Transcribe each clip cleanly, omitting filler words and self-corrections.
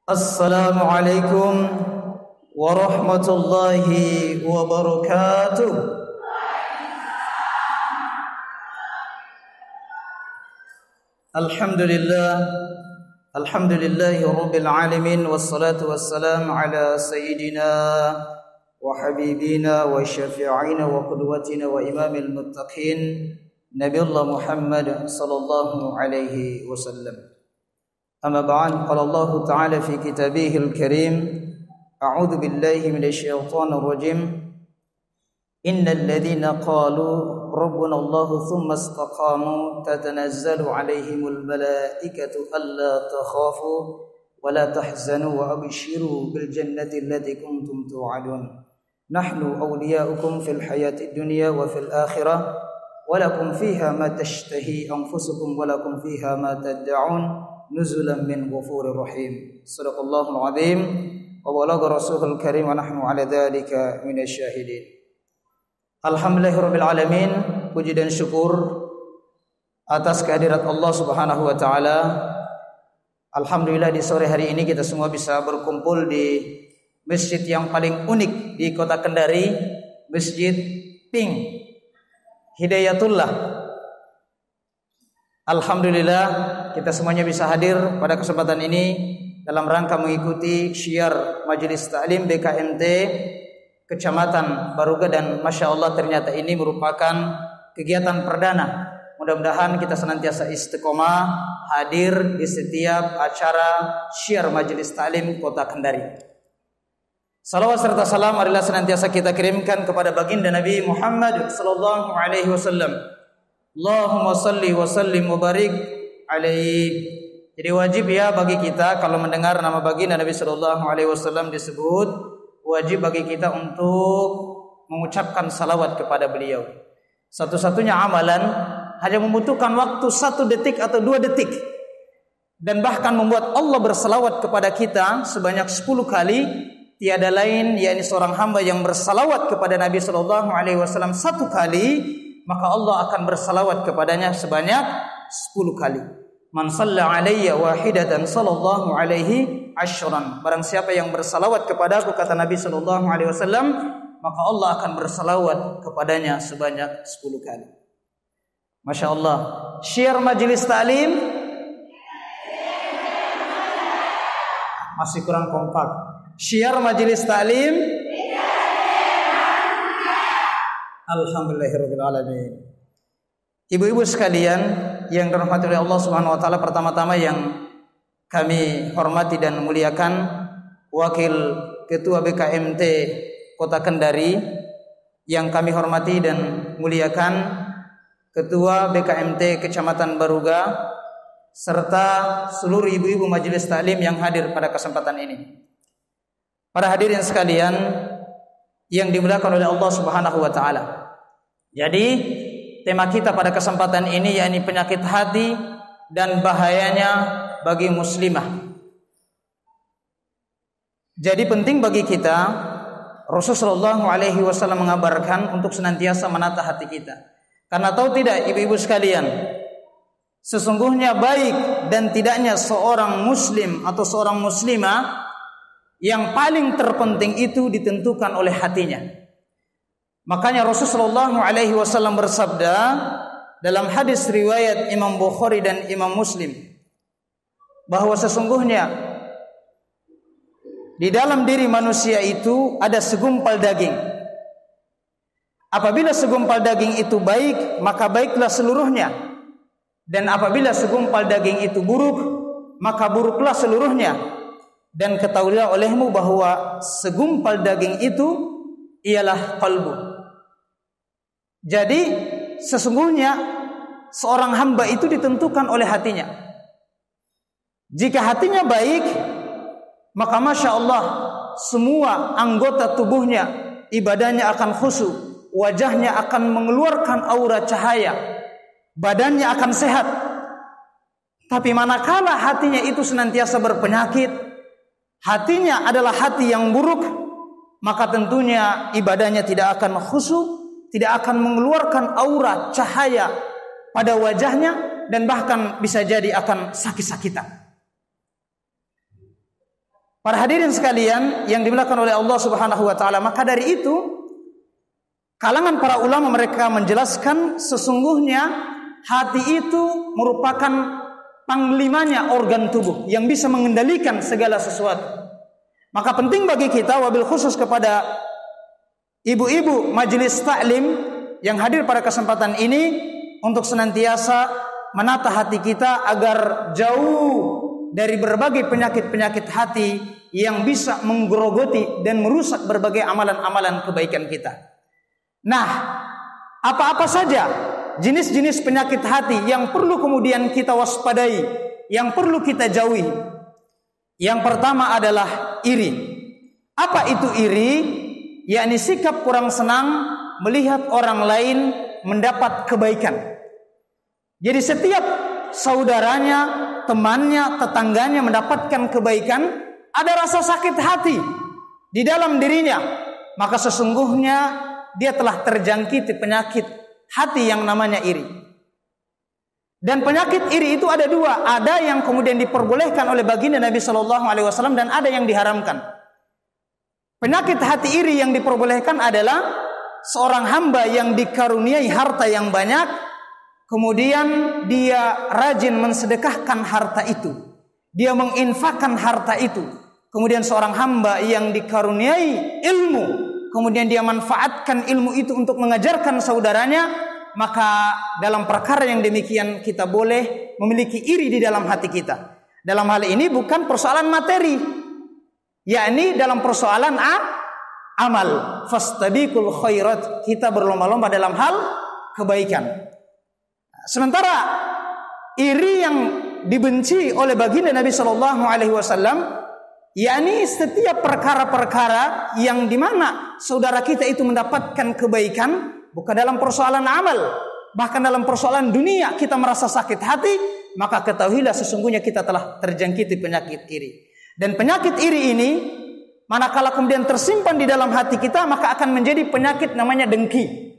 Assalamualaikum warahmatullahi wabarakatuh. Alhamdulillahi rabbil alamin, wassalatu wassalamu ala sayyidina wa habibina wa syafi'ina wa qudwatina wa imamil muttaqin Nabiullah Muhammad sallallahu alaihi wasallam. أما بعد قال الله تعالى في كتابه الكريم أعوذ بالله من الشيطان الرجيم إن الذين قالوا ربنا الله ثم استقاموا تتنزل عليهم الملائكة ألا تخافوا ولا تحزنوا وأبشروا بالجنة التي كنتم توعدون نحن أولياؤكم في الحياة الدنيا وفي الآخرة ولكم فيها ما تشتهي أنفسكم ولكم فيها ما تدعون nuzulan min ghafurir rahim. Shadaqallahul azim wa balagha rasulul karim wa nahnu ala dzalika minasyahidin. Alhamdulillahirabbil alamin, puji dan syukur atas kehadirat Allah Subhanahu wa taala. Alhamdulillah di sore hari ini kita semua bisa berkumpul di masjid yang paling unik di Kota Kendari, Masjid Pink Hidayatullah. Alhamdulillah kita semuanya bisa hadir pada kesempatan ini dalam rangka mengikuti syiar Majelis Ta'lim BKMT Kecamatan Baruga, dan Masya Allah ternyata ini merupakan kegiatan perdana. Mudah-mudahan kita senantiasa istiqomah hadir di setiap acara syiar Majelis Ta'lim Kota Kendari. Salawat serta salam marilah senantiasa kita kirimkan kepada baginda Nabi Muhammad sallallahu alaihi wasallam. Allahumma salli wa sallim wa barik alaihi. Jadi wajib ya bagi kita kalau mendengar nama baginda Nabi sallallahu alaihi wasallam disebut, wajib bagi kita untuk mengucapkan salawat kepada beliau. Satu-satunya amalan hanya membutuhkan waktu 1 detik atau 2 detik, dan bahkan membuat Allah bersalawat kepada kita sebanyak 10 kali. Tiada lain yakni seorang hamba yang bersalawat kepada Nabi sallallahu alaihi wasallam 1 kali, maka Allah akan bersalawat kepadanya sebanyak 10 kali. Man shalla alayya wahidatan sallallahu alaihi asyran. Barang siapa yang bersalawat kepadaku, kata Nabi sallallahu alaihi wasallam, maka Allah akan bersalawat kepadanya sebanyak 10 kali. Masya Allah. Syiar Majelis Ta'lim masih kurang kompak. Syiar Majelis Ta'lim, alhamdulillahirabbil alamin. Ibu-ibu sekalian yang dirahmati oleh Allah Subhanahu wa taala, pertama-tama yang kami hormati dan muliakan Wakil Ketua BKMT Kota Kendari, yang kami hormati dan muliakan Ketua BKMT Kecamatan Baruga, serta seluruh ibu-ibu Majelis Ta'lim yang hadir pada kesempatan ini. Para hadirin sekalian yang dimuliakan oleh Allah Subhanahu wa taala. Jadi tema kita pada kesempatan ini yakni penyakit hati dan bahayanya bagi muslimah. Jadi penting bagi kita, Rasulullah SAW mengabarkan untuk senantiasa menata hati kita. Karena tahu tidak ibu-ibu sekalian, sesungguhnya baik dan tidaknya seorang muslim atau seorang muslimah, yang paling terpenting itu ditentukan oleh hatinya. Makanya Rasulullah SAW bersabda dalam hadis riwayat Imam Bukhari dan Imam Muslim, bahwa sesungguhnya di dalam diri manusia itu ada segumpal daging. Apabila segumpal daging itu baik, maka baiklah seluruhnya. Dan apabila segumpal daging itu buruk, maka buruklah seluruhnya. Dan ketahuilah olehmu bahwa segumpal daging itu ialah qalbu. Jadi sesungguhnya seorang hamba itu ditentukan oleh hatinya. Jika hatinya baik, maka Masya Allah semua anggota tubuhnya, ibadahnya akan khusyuk, wajahnya akan mengeluarkan aura cahaya, badannya akan sehat. Tapi manakala hatinya itu senantiasa berpenyakit, hatinya adalah hati yang buruk, maka tentunya ibadahnya tidak akan khusyuk, tidak akan mengeluarkan aura cahaya pada wajahnya, dan bahkan bisa jadi akan sakit-sakitan. Para hadirin sekalian yang dimuliakan oleh Allah Subhanahu wa taala, maka dari itu kalangan para ulama mereka menjelaskan sesungguhnya hati itu merupakan panglimanya organ tubuh yang bisa mengendalikan segala sesuatu. Maka penting bagi kita, wabil khusus kepada ibu-ibu majelis taklim yang hadir pada kesempatan ini, untuk senantiasa menata hati kita agar jauh dari berbagai penyakit-penyakit hati yang bisa menggerogoti dan merusak berbagai amalan-amalan kebaikan kita. Nah, apa-apa saja jenis-jenis penyakit hati yang perlu kemudian kita waspadai, yang perlu kita jauhi? Yang pertama adalah iri. Apa itu iri? Yakni sikap kurang senang melihat orang lain mendapat kebaikan. Jadi setiap saudaranya, temannya, tetangganya mendapatkan kebaikan, ada rasa sakit hati di dalam dirinya, maka sesungguhnya dia telah terjangkiti penyakit hati yang namanya iri. Dan penyakit iri itu ada dua, ada yang kemudian diperbolehkan oleh baginda Nabi SAW dan ada yang diharamkan. Penyakit hati iri yang diperbolehkan adalah seorang hamba yang dikaruniai harta yang banyak, kemudian dia rajin mensedekahkan harta itu, dia menginfakkan harta itu. Kemudian seorang hamba yang dikaruniai ilmu, kemudian dia manfaatkan ilmu itu untuk mengajarkan saudaranya, maka dalam perkara yang demikian kita boleh memiliki iri di dalam hati kita. Dalam hal ini bukan persoalan materi, yakni dalam persoalan amal. Fastabiqul khairat, kita berlomba-lomba dalam hal kebaikan. Sementara iri yang dibenci oleh baginda Nabi SAW, yakni setiap perkara-perkara yang dimana saudara kita itu mendapatkan kebaikan, bukan dalam persoalan amal, bahkan dalam persoalan dunia kita merasa sakit hati, maka ketahuilah sesungguhnya kita telah terjangkiti penyakit iri. Dan penyakit iri ini manakala kemudian tersimpan di dalam hati kita, maka akan menjadi penyakit namanya dengki.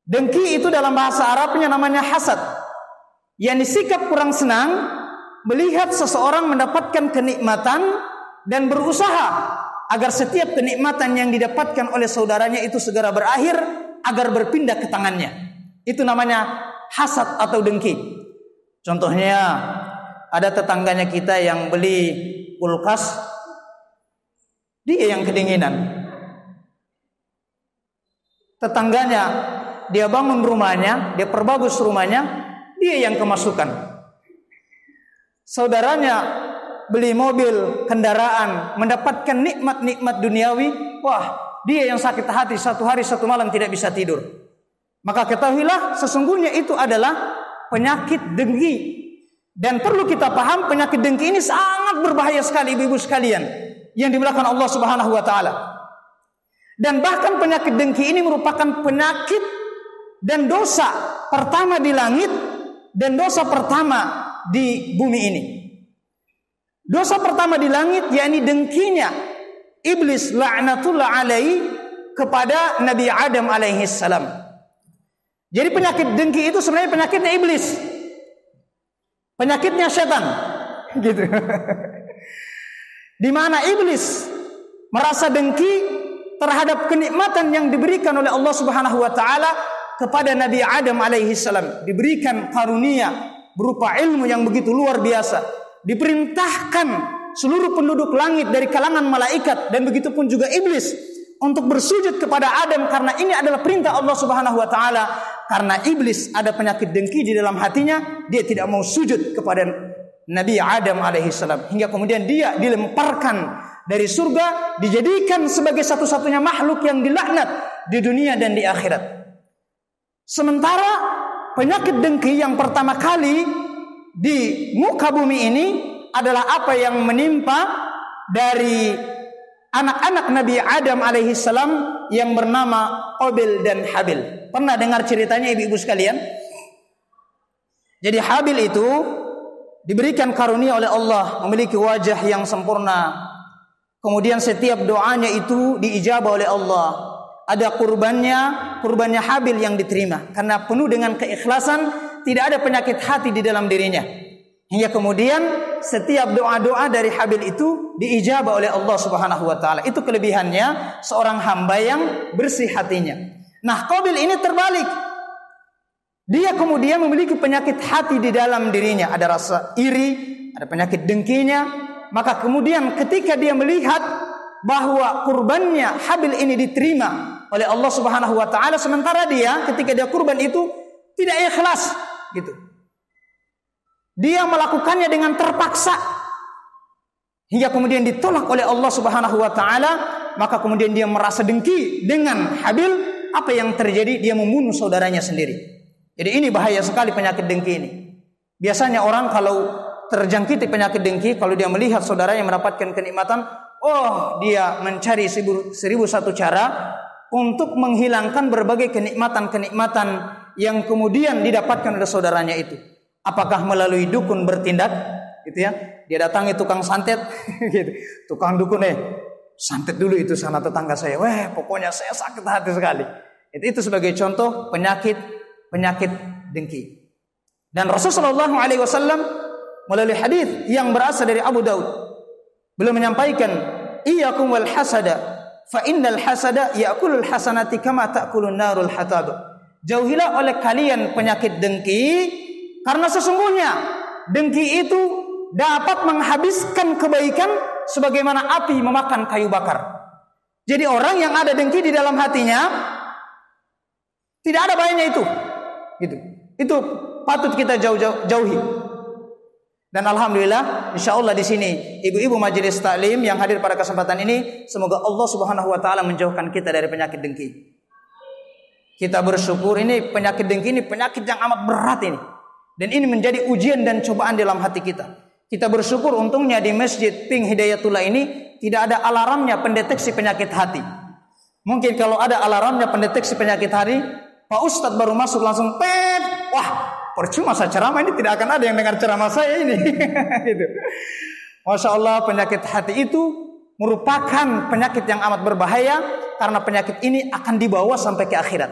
Dengki itu dalam bahasa Arabnya namanya hasad, yakni sikap kurang senang melihat seseorang mendapatkan kenikmatan dan berusaha agar setiap kenikmatan yang didapatkan oleh saudaranya itu segera berakhir agar berpindah ke tangannya. Itu namanya hasad atau dengki. Contohnya ada tetangganya kita yang beli kulkas, dia yang kedinginan. Tetangganya dia bangun rumahnya, dia perbagus rumahnya, dia yang kemasukan. Saudaranya beli mobil, kendaraan, mendapatkan nikmat-nikmat duniawi, wah, dia yang sakit hati, satu hari satu malam tidak bisa tidur. Maka ketahuilah sesungguhnya itu adalah penyakit dengki. Dan perlu kita paham, penyakit dengki ini sangat berbahaya sekali ibu-ibu sekalian yang dimuliakan Allah Subhanahu wa taala. Dan bahkan penyakit dengki ini merupakan penyakit dan dosa pertama di langit dan dosa pertama di bumi ini. Dosa pertama di langit yakni dengkinya iblis laknatullah alaihi kepada Nabi Adam alaihi salam. Jadi penyakit dengki itu sebenarnya penyakitnya iblis, penyakitnya setan, gitu. Di mana iblis merasa dengki terhadap kenikmatan yang diberikan oleh Allah Subhanahu wa taala kepada Nabi Adam alaihi salam, diberikan karunia berupa ilmu yang begitu luar biasa. Diperintahkan seluruh penduduk langit dari kalangan malaikat dan begitu pun juga iblis untuk bersujud kepada Adam karena ini adalah perintah Allah Subhanahu wa taala. Karena iblis ada penyakit dengki di dalam hatinya, dia tidak mau sujud kepada Nabi Adam alaihi salam hingga kemudian dia dilemparkan dari surga, dijadikan sebagai satu-satunya makhluk yang dilaknat di dunia dan di akhirat. Sementara penyakit dengki yang pertama kali di muka bumi ini adalah apa yang menimpa dari anak-anak Nabi Adam alaihi salam yang bernama Qabil dan Habil. Pernah dengar ceritanya ibu-ibu sekalian? Jadi Habil itu diberikan karunia oleh Allah memiliki wajah yang sempurna. Kemudian setiap doanya itu diijabah oleh Allah. Ada kurbannya Habil yang diterima karena penuh dengan keikhlasan, tidak ada penyakit hati di dalam dirinya. Hingga kemudian setiap doa-doa dari Habil itu diijabah oleh Allah Subhanahu wa taala. Itu kelebihannya seorang hamba yang bersih hatinya. Nah, Qabil ini terbalik. Dia kemudian memiliki penyakit hati di dalam dirinya, ada rasa iri, ada penyakit dengkinya. Maka kemudian ketika dia melihat bahwa kurbannya Habil ini diterima oleh Allah Subhanahu wa taala, sementara dia ketika dia kurban itu tidak ikhlas gitu. Dia melakukannya dengan terpaksa hingga kemudian ditolak oleh Allah Subhanahu wa taala, maka kemudian dia merasa dengki dengan Habil. Apa yang terjadi? Dia membunuh saudaranya sendiri. Jadi ini bahaya sekali penyakit dengki ini. Biasanya orang kalau terjangkiti penyakit dengki, kalau dia melihat saudaranya mendapatkan kenikmatan, dia mencari 1001 cara untuk menghilangkan berbagai kenikmatan-kenikmatan yang kemudian didapatkan oleh saudaranya itu. Apakah melalui dukun bertindak, gitu ya? Dia datangi tukang santet, gitu. Tukang dukun, santet dulu itu sana tetangga saya. Pokoknya saya sakit hati sekali. Itu sebagai contoh penyakit dengki. Dan Rasulullah SAW melalui hadis yang berasal dari Abu Daud, beliau menyampaikan, "Iyyakum wal hasada, fa innal hasada ya'kulul hasanati kama ta'kulun narul hatab." Jauhilah oleh kalian penyakit dengki, karena sesungguhnya dengki itu dapat menghabiskan kebaikan sebagaimana api memakan kayu bakar. Jadi orang yang ada dengki di dalam hatinya, tidak ada baiknya itu. Gitu. Itu patut kita jauhi. Dan alhamdulillah, insyaallah di sini ibu-ibu majelis taklim yang hadir pada kesempatan ini, semoga Allah Subhanahu wa taala menjauhkan kita dari penyakit dengki. Kita bersyukur, ini penyakit dengki ini penyakit yang amat berat ini. Dan ini menjadi ujian dan cobaan dalam hati kita. Kita bersyukur untungnya di Masjid Pink Hidayatullah ini tidak ada alarmnya pendeteksi penyakit hati. Mungkin kalau ada alarmnya pendeteksi penyakit hati, Pak Ustadz baru masuk langsung pet. Wah, percuma saya ceramah, ini tidak akan ada yang dengar ceramah saya ini. Gitu. Masya Allah, penyakit hati itu merupakan penyakit yang amat berbahaya, karena penyakit ini akan dibawa sampai ke akhirat.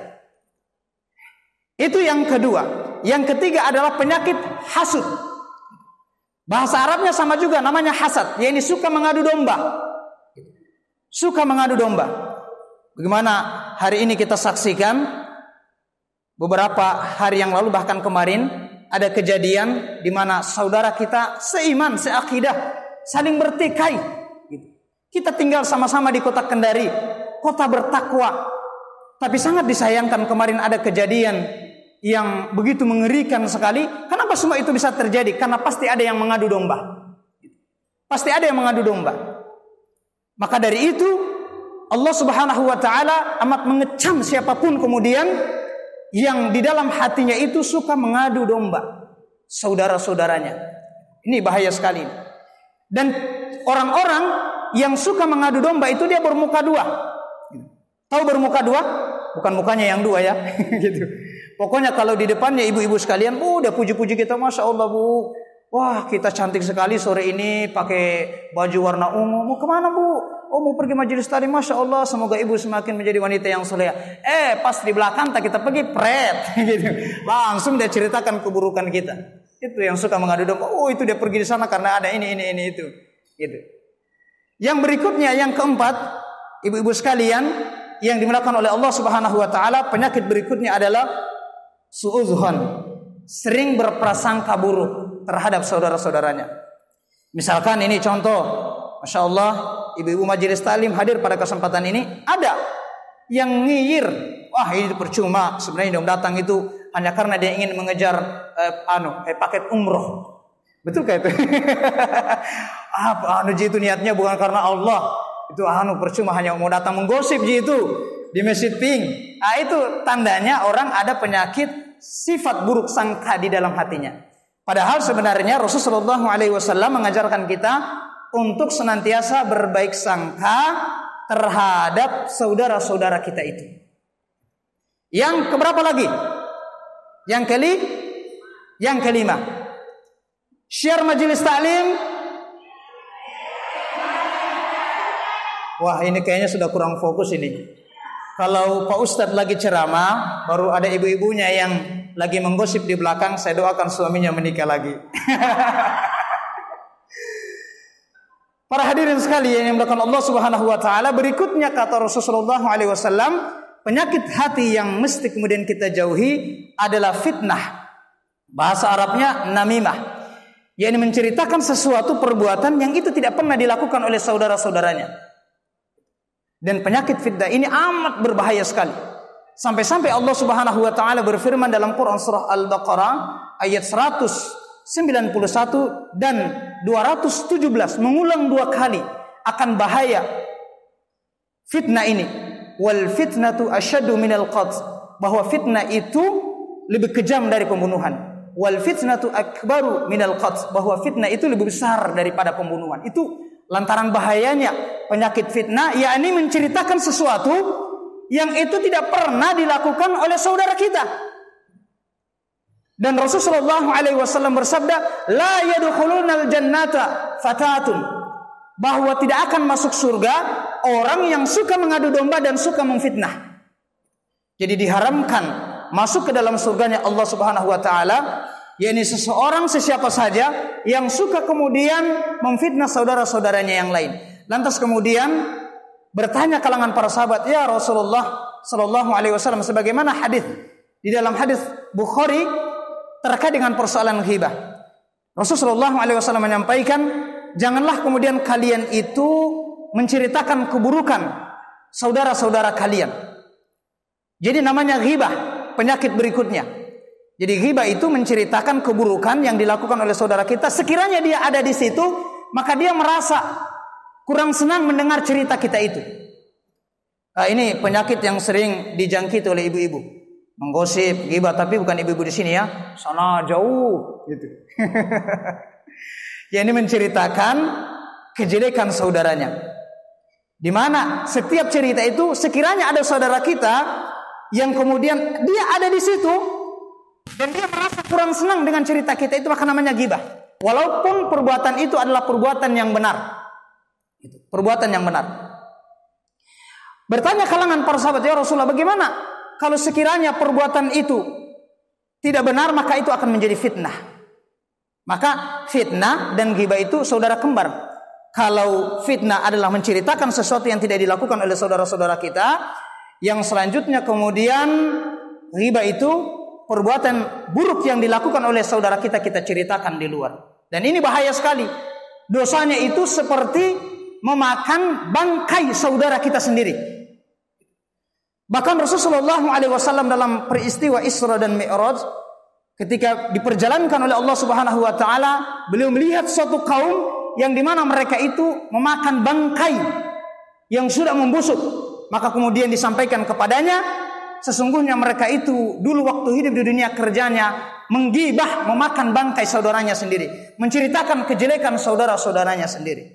Itu yang kedua. Yang ketiga adalah penyakit hasud. Bahasa Arabnya sama juga, namanya hasad, yaitu suka mengadu domba. Suka mengadu domba. Bagaimana hari ini kita saksikan, beberapa hari yang lalu bahkan kemarin ada kejadian di mana saudara kita seiman, seakidah, saling bertikai. Kita tinggal sama-sama di kota Kendari, kota bertakwa. Tapi sangat disayangkan kemarin ada kejadian yang begitu mengerikan sekali. Kenapa semua itu bisa terjadi? Karena pasti ada yang mengadu domba. Pasti ada yang mengadu domba. Maka dari itu Allah Subhanahu wa taala amat mengecam siapapun kemudian yang di dalam hatinya itu suka mengadu domba saudara-saudaranya. Ini bahaya sekali. Dan orang-orang yang suka mengadu domba itu dia bermuka dua. Tahu bermuka dua? Bukan mukanya yang dua ya. Gitu. Pokoknya kalau di depannya ibu-ibu sekalian, udah puji-puji kita, Masya Allah Bu. Wah, kita cantik sekali sore ini pakai baju warna ungu. Mau kemana Bu? Oh, mau pergi majelis taklim. Masya Allah, semoga ibu semakin menjadi wanita yang soleha. Pas di belakang kita pergi pret. Gitu. Langsung dia ceritakan keburukan kita. Itu yang suka mengadu domba. Oh, itu dia pergi di sana karena ada ini itu. Gitu. Yang berikutnya, yang keempat, ibu-ibu sekalian yang dimuliakan oleh Allah Subhanahu wa taala, penyakit berikutnya adalah suudzon, sering berprasangka buruk terhadap saudara-saudaranya. Misalkan ini contoh, Masya Allah, ibu-ibu majelis taklim hadir pada kesempatan ini, ada yang ngiyir, wah ini percuma, sebenarnya dia datang itu hanya karena dia ingin mengejar paket umroh. Betul kayak itu? Itu niatnya bukan karena Allah. Itu percuma, hanya mau datang menggosip itu di Masjid Pink. Itu tandanya orang ada penyakit sifat buruk sangka di dalam hatinya. Padahal sebenarnya Rasulullah SAW mengajarkan kita untuk senantiasa berbaik sangka terhadap saudara-saudara kita itu. Yang keberapa lagi? Yang kelima. Share majelis taklim. Wah, ini kayaknya sudah kurang fokus ini. Kalau Pak Ustadz lagi ceramah, baru ada ibu-ibunya yang lagi menggosip di belakang, saya doakan suaminya menikah lagi. Para hadirin sekalian yang dimuliakan Allah Subhanahu wa taala, berikutnya kata Rasulullah SAW, penyakit hati yang mesti kemudian kita jauhi adalah fitnah. Bahasa Arabnya namimah. Yakni menceritakan sesuatu perbuatan yang itu tidak pernah dilakukan oleh saudara-saudaranya. Dan penyakit fitnah ini amat berbahaya sekali. Sampai-sampai Allah Subhanahu wa taala berfirman dalam Quran surah Al-Baqarah ayat 191 dan 217, mengulang 2 kali akan bahaya fitnah ini. Wal fitnatu asyaddu minal qatl, bahwa fitnah itu lebih kejam dari pembunuhan. Wal fitnatu akbaru minal qatl, bahwa fitnah itu lebih besar daripada pembunuhan. Itu lantaran bahayanya penyakit fitnah, yakni menceritakan sesuatu yang itu tidak pernah dilakukan oleh saudara kita. Dan Rasulullah SAW bersabda, la yadkhulunal jannata fatatun, bahwa tidak akan masuk surga orang yang suka mengadu domba dan suka memfitnah. Jadi diharamkan masuk ke dalam surganya Allah Subhanahu wa taala, yakni seseorang, sesiapa saja yang suka kemudian memfitnah saudara-saudaranya yang lain. Lantas kemudian bertanya kalangan para sahabat, ya Rasulullah sallallahu alaihi wasallam, sebagaimana hadis di dalam hadis Bukhari terkait dengan persoalan ghibah. Rasulullah sallallahu alaihi wasallam menyampaikan, janganlah kemudian kalian itu menceritakan keburukan saudara-saudara kalian. Jadi namanya ghibah, penyakit berikutnya. Jadi ghibah itu menceritakan keburukan yang dilakukan oleh saudara kita. Sekiranya dia ada di situ, maka dia merasa kurang senang mendengar cerita kita itu. Ini penyakit yang sering dijangkiti oleh ibu-ibu. Menggosip, ghibah, tapi bukan ibu-ibu di sini ya. Sana jauh gitu. Ya, ini menceritakan kejelekan saudaranya. Di mana setiap cerita itu sekiranya ada saudara kita yang kemudian dia ada di situ dan dia merasa kurang senang dengan cerita kita itu, maka namanya ghibah. Walaupun perbuatan itu adalah perbuatan yang benar. Perbuatan yang benar. Bertanya kalangan para sahabat, ya Rasulullah, bagaimana kalau sekiranya perbuatan itu tidak benar, maka itu akan menjadi fitnah. Maka fitnah dan ghibah itu saudara kembar. Kalau fitnah adalah menceritakan sesuatu yang tidak dilakukan oleh saudara-saudara kita, yang selanjutnya kemudian ghibah itu perbuatan buruk yang dilakukan oleh saudara kita, kita ceritakan di luar. Dan ini bahaya sekali. Dosanya itu seperti memakan bangkai saudara kita sendiri. Bahkan Rasulullah SAW dalam peristiwa Isra dan Mi'raj, ketika diperjalankan oleh Allah Subhanahu wa taala, beliau melihat suatu kaum yang dimana mereka itu memakan bangkai yang sudah membusuk. Maka kemudian disampaikan kepadanya, sesungguhnya mereka itu dulu waktu hidup di dunia kerjanya menggibah, memakan bangkai saudaranya sendiri, menceritakan kejelekan saudara-saudaranya sendiri.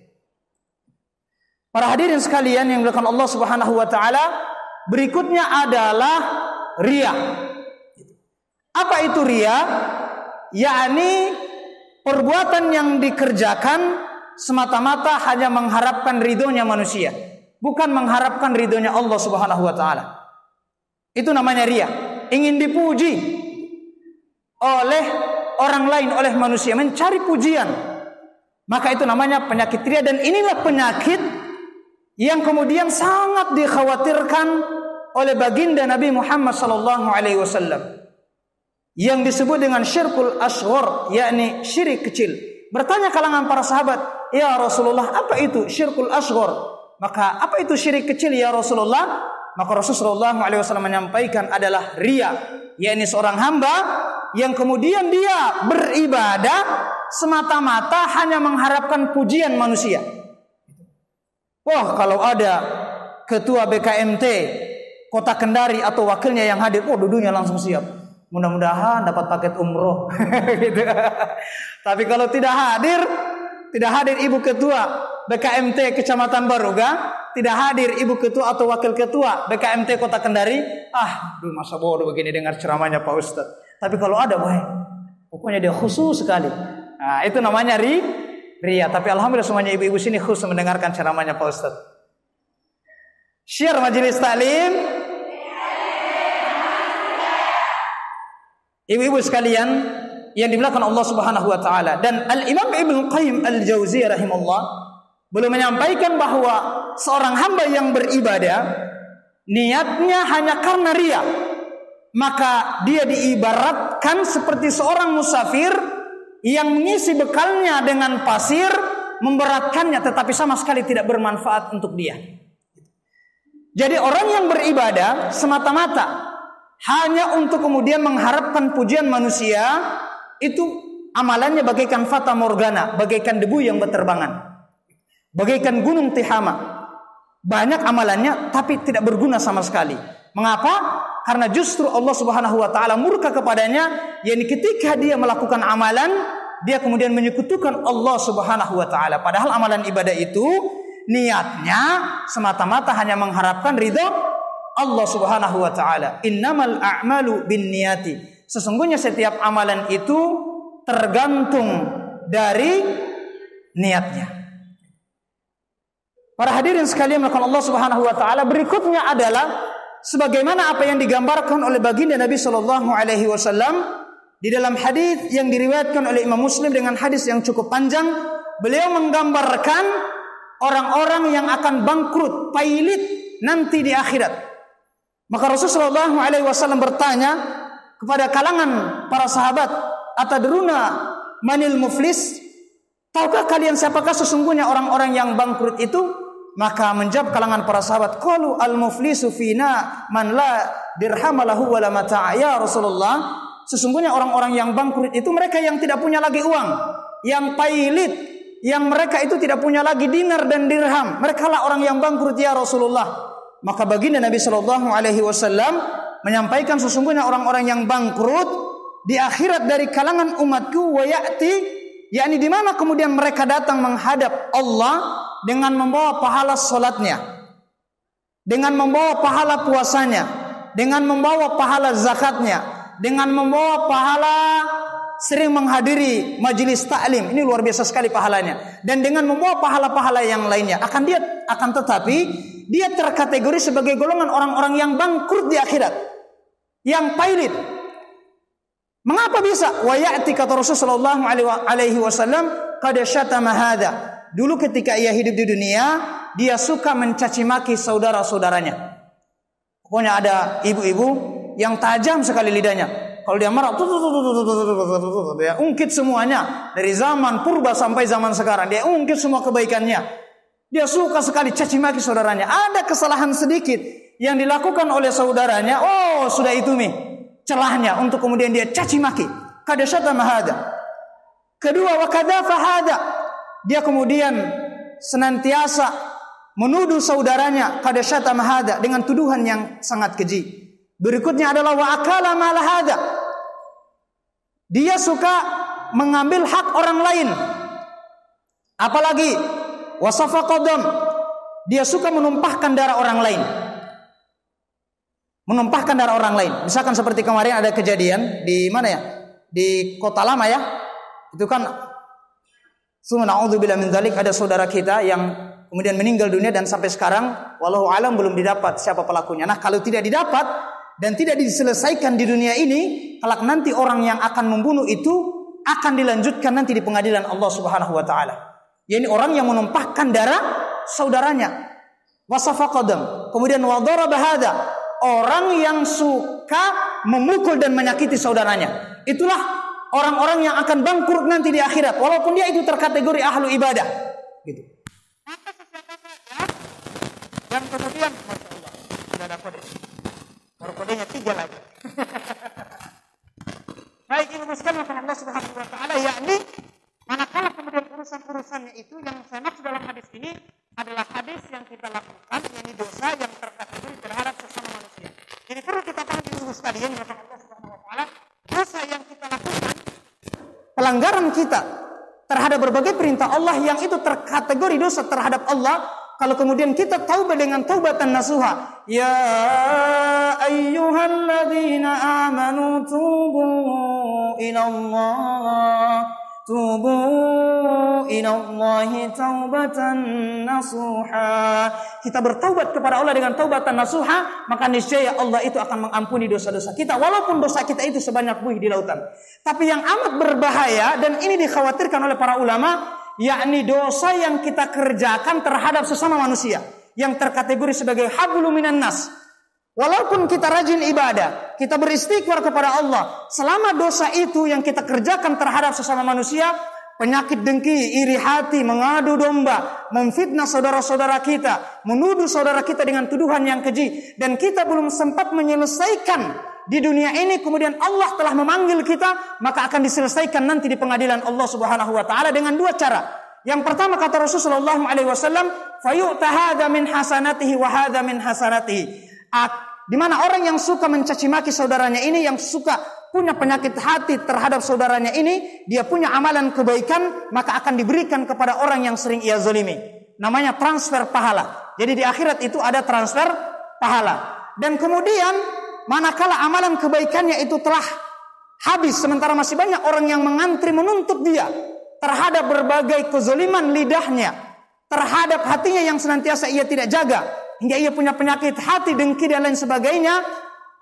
Para hadirin sekalian yang dimuliakan Allah Subhanahu wa taala, berikutnya adalah riya. Apa itu riya? Yakni perbuatan yang dikerjakan semata-mata hanya mengharapkan ridhonya manusia, bukan mengharapkan ridhonya Allah Subhanahu wa taala. Itu namanya riya. Ingin dipuji oleh orang lain, oleh manusia, mencari pujian. Maka itu namanya penyakit riya, dan inilah penyakit yang kemudian sangat dikhawatirkan oleh baginda Nabi Muhammad sallallahu alaihi wasallam, yang disebut dengan syirkul asghar, yakni syirik kecil. Bertanya kalangan para sahabat, ya Rasulullah, apa itu syirkul asghar? Maka apa itu syirik kecil ya Rasulullah? Maka Rasulullah SAW menyampaikan adalah riya, yakni seorang hamba yang kemudian dia beribadah semata-mata hanya mengharapkan pujian manusia. Wah, kalau ada ketua BKMT Kota Kendari atau wakilnya yang hadir, dudunya langsung siap. Mudah-mudahan dapat paket umroh. Gitu. Tapi kalau tidak hadir ibu ketua BKMT Kecamatan Baruga, tidak hadir ibu ketua atau wakil ketua BKMT Kota Kendari, masa bodoh begini dengar ceramahnya Pak Ustadz. Tapi kalau ada, pokoknya dia khusus sekali. Nah, itu namanya riya. Tapi alhamdulillah semuanya ibu-ibu sini khusus mendengarkan ceramahnya Pak Ustadz. Share majelis taklim Ibu-ibu sekalian yang dimuliakan Allah Subhanahu wa taala, dan Al-Imam Ibnu Qayyim Al-Jauziyah rahimahullah belum menyampaikan bahwa seorang hamba yang beribadah niatnya hanya karena riya, maka dia diibaratkan seperti seorang musafir yang mengisi bekalnya dengan pasir, memberatkannya tetapi sama sekali tidak bermanfaat untuk dia. Jadi orang yang beribadah semata-mata hanya untuk kemudian mengharapkan pujian manusia, itu amalannya bagaikan fata morgana, bagaikan debu yang berterbangan, bagaikan gunung Tihama. Banyak amalannya tapi tidak berguna sama sekali. Mengapa? Karena justru Allah Subhanahu wa taala murka kepadanya, yakni ketika dia melakukan amalan, dia kemudian menyekutukan Allah Subhanahu wa taala. Padahal amalan ibadah itu niatnya semata-mata hanya mengharapkan ridha Allah Subhanahu wa taala. Innamal a'malu binniyati. Sesungguhnya setiap amalan itu tergantung dari niatnya. Para hadirin sekalian melakukan Allah Subhanahu wa taala, berikutnya adalah sebagaimana apa yang digambarkan oleh baginda Nabi sallallahu alaihi wasallam di dalam hadis yang diriwayatkan oleh Imam Muslim dengan hadis yang cukup panjang. Beliau menggambarkan orang-orang yang akan bangkrut, pailit nanti di akhirat. Maka Rasulullah sallallahu alaihi wasallam bertanya kepada kalangan para sahabat, "Atadruna manil muflis?" Tahukah kalian siapakah sesungguhnya orang-orang yang bangkrut itu? Maka menjawab kalangan para sahabat, "Qalu al-muflisu fina man la dirham lahu wala mata'." Ya Rasulullah, sesungguhnya orang-orang yang bangkrut itu mereka yang tidak punya lagi uang, yang pailit, yang mereka itu tidak punya lagi dinar dan dirham. Mereka lah orang yang bangkrut ya Rasulullah. Maka baginda Nabi sallallahu alaihi wasallam menyampaikan sesungguhnya orang-orang yang bangkrut di akhirat dari kalangan umatku, wa ya'ti, yakni di mana kemudian mereka datang menghadap Allah dengan membawa pahala salatnya, dengan membawa pahala puasanya, dengan membawa pahala zakatnya, dengan membawa pahala sering menghadiri majelis taklim. Ini luar biasa sekali pahalanya. Dan dengan membawa pahala-pahala yang lainnya. Akan tetapi dia terkategori sebagai golongan orang-orang yang bangkrut di akhirat, yang pailit. Mengapa bisa? Wa ya'ti, kata Rasulullah sallallahu alaihi wasallam, qad syatama hadza. Dulu ketika ia hidup di dunia, dia suka mencaci maki saudara-saudaranya. Pokoknya ada ibu-ibu yang tajam sekali lidahnya. Kalau dia marah, dia ungkit semuanya. Dari zaman purba sampai zaman sekarang, dia ungkit semua kebaikannya. Dia suka sekali caci maki saudaranya. Ada kesalahan sedikit yang dilakukan oleh saudaranya, oh sudah itu nih celahnya untuk kemudian dia caci maki. Kada syatama hada. Kedua, wa kadzafa hada. Dia kemudian senantiasa menuduh saudaranya, kada syatama hada, dengan tuduhan yang sangat keji. Berikutnya adalah wa akala mal hada. Dia suka mengambil hak orang lain. Apalagi wasafa qadam. Dia suka menumpahkan darah orang lain. Menumpahkan darah orang lain. Misalkan seperti kemarin ada kejadian di mana ya? Di Kota Lama ya. Itu kan na'udzubillah min dzalik, ada saudara kita yang kemudian meninggal dunia dan sampai sekarang wallahu alam belum didapat siapa pelakunya. Nah, kalau tidak didapat dan tidak diselesaikan di dunia ini, kelak nanti orang yang akan membunuh itu akan dilanjutkan nanti di pengadilan Allah Subhanahu wa taala. Yani orang yang menumpahkan darah saudaranya. Wasafa qadam. Kemudian wadaraba hada, orang yang suka memukul dan menyakiti saudaranya. Itulah orang-orang yang akan bangkrut nanti di akhirat, walaupun dia itu terkategori ahlu ibadah. Gitu. Yang kemudian, masya Allah, sudah ada kode. Baru kodenya 3 lagi. Baik, ini sekalian Allah Subhanahu wa taala, yakni manakala kemudian urusan-urusannya itu yang saya maksud dalam hadis ini adalah hadis yang kita lakukan, yakni dosa yang terkategori terhadap sesama manusia. Jadi perlu kita pahami dulu sekalian kata Allah Subhanahu wa taala, dosa yang kita lakukan, pelanggaran kita terhadap berbagai perintah Allah yang itu terkategori dosa terhadap Allah. Kalau kemudian kita taubat dengan taubatan nasuha, ya ayyuhalladzina amanu tubu ilallah tubu ilallahi taubatan nasuha. Kita bertaubat kepada Allah dengan taubatan nasuha, maka niscaya Allah itu akan mengampuni dosa-dosa kita walaupun dosa kita itu sebanyak buih di lautan. Tapi yang amat berbahaya dan ini dikhawatirkan oleh para ulama, yakni dosa yang kita kerjakan terhadap sesama manusia yang terkategori sebagai hablum minan nas. Walaupun kita rajin ibadah, kita beristighfar kepada Allah, selama dosa itu yang kita kerjakan terhadap sesama manusia, penyakit dengki, iri hati, mengadu domba, memfitnah saudara-saudara kita, menuduh saudara kita dengan tuduhan yang keji, dan kita belum sempat menyelesaikan di dunia ini, kemudian Allah telah memanggil kita, maka akan diselesaikan nanti di pengadilan Allah Subhanahu wa taala dengan dua cara. Yang pertama kata Rasulullah SAW, fayu'ta hadza min hasanatihi wa hadza min hasanatihi. Di mana orang yang suka mencaci maki saudaranya ini, yang suka punya penyakit hati terhadap saudaranya ini, dia punya amalan kebaikan, maka akan diberikan kepada orang yang sering ia zalimi. Namanya transfer pahala. Jadi di akhirat itu ada transfer pahala. Dan kemudian manakala amalan kebaikannya itu telah habis, sementara masih banyak orang yang mengantri menuntut dia terhadap berbagai kezaliman lidahnya, terhadap hatinya yang senantiasa ia tidak jaga, hingga ia punya penyakit hati, dengki dan lain sebagainya,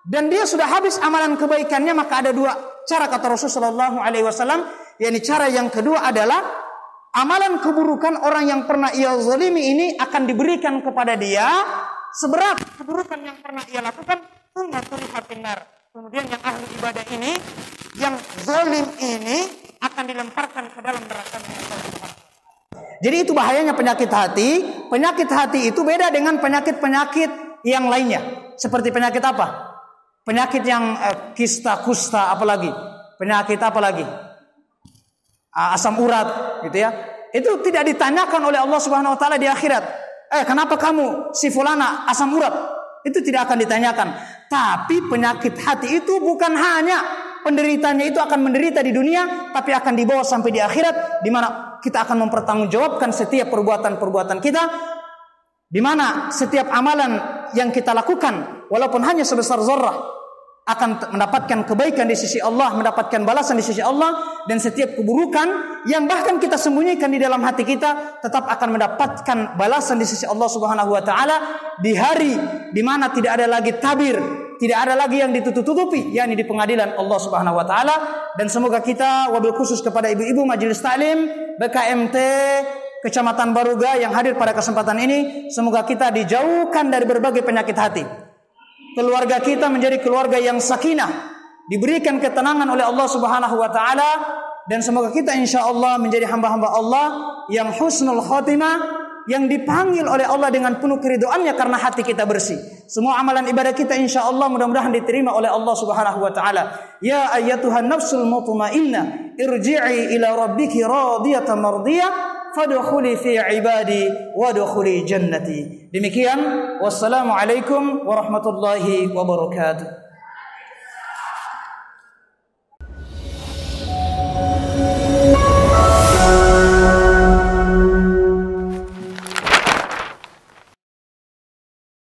dan dia sudah habis amalan kebaikannya, maka ada dua cara kata Rasulullah SAW. Yakni cara yang kedua adalah amalan keburukan orang yang pernah ia zalimi ini akan diberikan kepada dia seberat keburukan yang pernah ia lakukan. Kemudian yang ahli ibadah ini, yang zalim ini akan dilemparkan ke dalam neraka. Jadi itu bahayanya penyakit hati. Penyakit hati itu beda dengan penyakit-penyakit yang lainnya. Seperti penyakit apa? Penyakit yang kista, kusta, apalagi? Penyakit apa lagi? Asam urat, gitu ya. Itu tidak ditanyakan oleh Allah Subhanahu wa taala di akhirat. Kenapa kamu si fulana asam urat? Itu tidak akan ditanyakan. Tapi penyakit hati itu bukan hanya penderitanya itu akan menderita di dunia, tapi akan dibawa sampai di akhirat, di mana kita akan mempertanggungjawabkan setiap perbuatan-perbuatan kita, di mana setiap amalan yang kita lakukan walaupun hanya sebesar zarrah akan mendapatkan kebaikan di sisi Allah, mendapatkan balasan di sisi Allah, dan setiap keburukan yang bahkan kita sembunyikan di dalam hati kita tetap akan mendapatkan balasan di sisi Allah Subhanahu wa taala di hari di mana tidak ada lagi tabir, tidak ada lagi yang ditutup-tutupi, yakni di pengadilan Allah Subhanahu wa taala. Dan semoga kita, wabil khusus kepada ibu-ibu Majelis Taklim BKMT Kecamatan Baruga yang hadir pada kesempatan ini, semoga kita dijauhkan dari berbagai penyakit hati. Keluarga kita menjadi keluarga yang sakinah, diberikan ketenangan oleh Allah Subhanahu wa taala, dan semoga kita insyaallah menjadi hamba-hamba Allah yang husnul khatimah, yang dipanggil oleh Allah dengan penuh keridhoannya karena hati kita bersih. Semua amalan ibadah kita insyaallah mudah-mudahan diterima oleh Allah Subhanahu wa taala. Ya ayyatuhan nafsul mutmainnah, irji'i ila rabbiki radiyatan mardiyah, fadkhuli fi ibadi wadkhuli jannati. Demikian, wassalamualaikum warahmatullahi wabarakatuh.